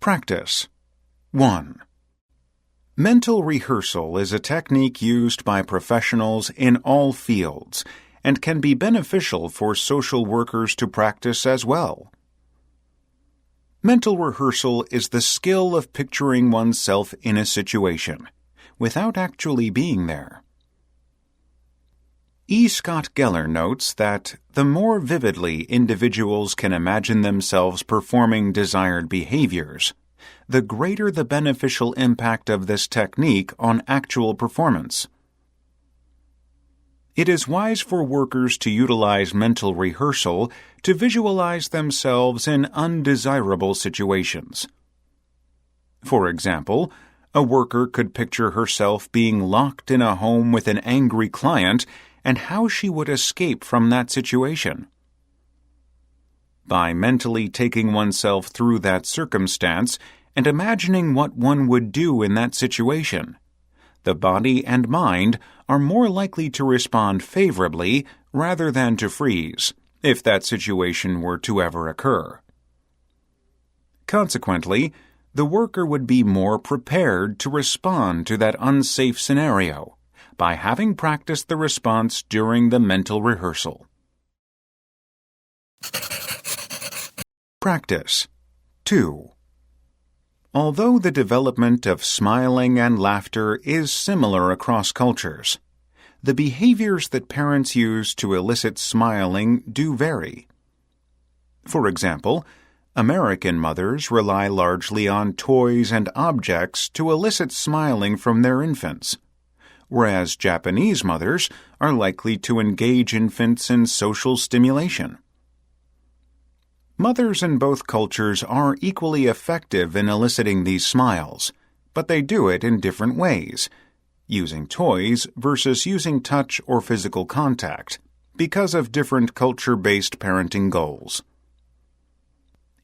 Practice. 1. Mental rehearsal is a technique used by professionals in all fields and can be beneficial for social workers to practice as well. Mental rehearsal is the skill of picturing oneself in a situation, without actually being there. E. Scott Geller notes that the more vividly individuals can imagine themselves performing desired behaviors, the greater the beneficial impact of this technique on actual performance. It is wise for workers to utilize mental rehearsal to visualize themselves in undesirable situations. For example, a worker could picture herself being locked in a home with an angry client and how she would escape from that situation. By mentally taking oneself through that circumstance and imagining what one would do in that situation, the body and mind are more likely to respond favorably rather than to freeze, if that situation were to ever occur. Consequently, the worker would be more prepared to respond to that unsafe scenario by having practiced the response during the mental rehearsal. Practice. 2. Although the development of smiling and laughter is similar across cultures, the behaviors that parents use to elicit smiling do vary. For example, American mothers rely largely on toys and objects to elicit smiling from their infants, whereas Japanese mothers are likely to engage infants in social stimulation. Mothers in both cultures are equally effective in eliciting these smiles, but they do it in different ways, using toys versus using touch or physical contact, because of different culture-based parenting goals.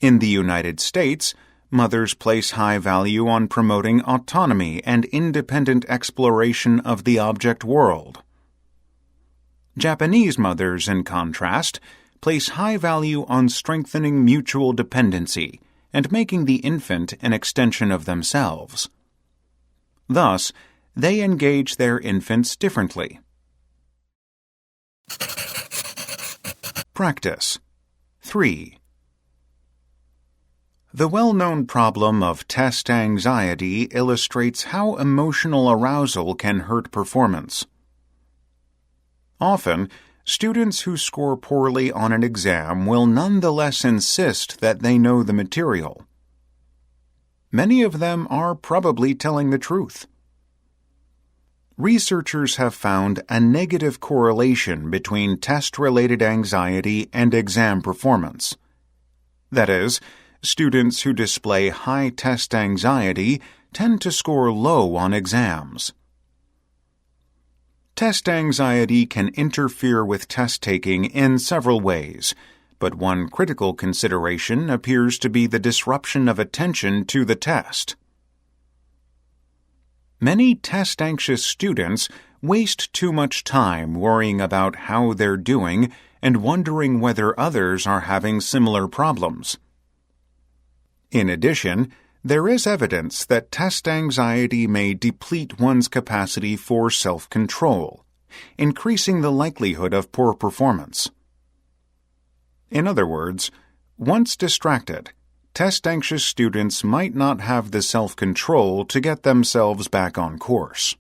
In the United States, mothers place high value on promoting autonomy and independent exploration of the object world. Japanese mothers, in contrast, place high value on strengthening mutual dependency and making the infant an extension of themselves. Thus, they engage their infants differently. Practice. 3. The well-known problem of test anxiety illustrates how emotional arousal can hurt performance. Often, students who score poorly on an exam will nonetheless insist that they know the material. Many of them are probably telling the truth. Researchers have found a negative correlation between test-related anxiety and exam performance. That is, students who display high test anxiety tend to score low on exams. Test anxiety can interfere with test-taking in several ways, but one critical consideration appears to be the disruption of attention to the test. Many test-anxious students waste too much time worrying about how they're doing and wondering whether others are having similar problems. In addition, there is evidence that test anxiety may deplete one's capacity for self-control, increasing the likelihood of poor performance. In other words, once distracted, test-anxious students might not have the self-control to get themselves back on course.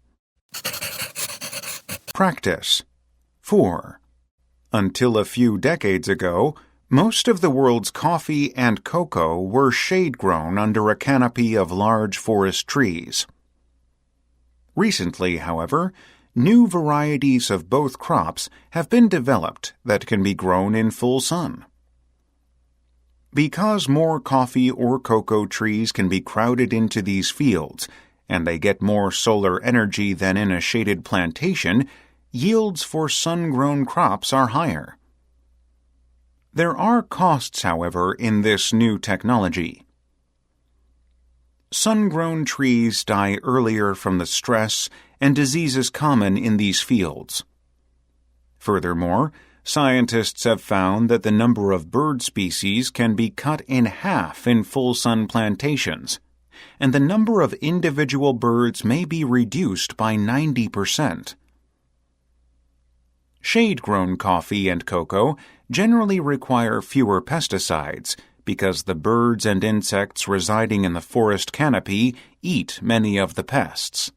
Practice. 4. Until a few decades ago, most of the world's coffee and cocoa were shade-grown under a canopy of large forest trees. Recently, however, new varieties of both crops have been developed that can be grown in full sun. Because more coffee or cocoa trees can be crowded into these fields, and they get more solar energy than in a shaded plantation, yields for sun-grown crops are higher. There are costs, however, in this new technology. Sun-grown trees die earlier from the stress and diseases common in these fields. Furthermore, scientists have found that the number of bird species can be cut in half in full sun plantations, and the number of individual birds may be reduced by 90%. Shade-grown coffee and cocoa generally require fewer pesticides because the birds and insects residing in the forest canopy eat many of the pests.